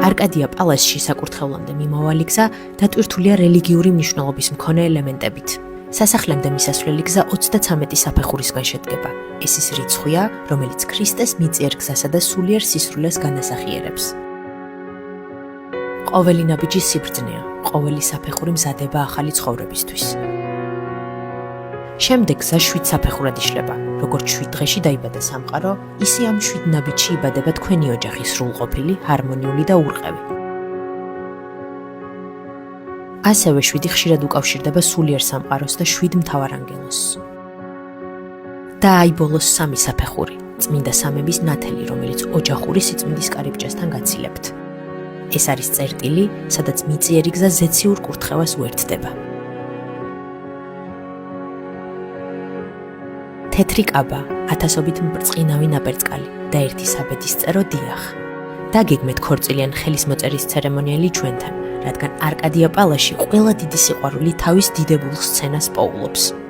არკადია პალასში საკურთხევლამდე მიმავალი გზა დატვირთულია რელიგიური მნიშვნელობის მქონე ელემენტებით. სასახლემდე მისასვლელი გზა 33 საფეხურისგან შედგება. ეს ის რიცხვია, რომელიც ქრისტეს მიწიერ გზასა და სულიერ სისრულეს განასახიერებს. ყოველი ნაბიჯი სიბრძნეა, ყოველი საფეხური მზადება ახალი ცხოვრებისთვის. შემდეგ გზა 7 საფეხურად იშლება. როგორც 7 დღეში დაიბადა სამყარო, ისე ამ 7 ნაბიჯში იბადება თქვენი ოჯახი სრულყოფილი, ჰარმონიული და ურყევი. ასევე 7 ხშირად უკავშირდება სულიერ სამყაროს და 7 მთავარ ანგელოზს. და აიბოლოს 3 საფეხური, წმინდა სამების ნათელი, რომელიც ოჯახური სიწმინდის კარიბჭესთან გაცილებთ. ეს არის წერტილი, სადაც მიწიერი გზა ზეციურ კურთხევას უერთდება. თეთრი კაბა, ათასობით მბრწყინავი ნაპერწკალი და ერთი საბედისწერო დიახ. დაგეგმეთ ქორწილიან ხელის მოწერის ცერემონიალი ჩვენთან, რადგან არკადია პალასში ყველა დიდი სიყვარული თავის დიდებულ სცენას პოულობს.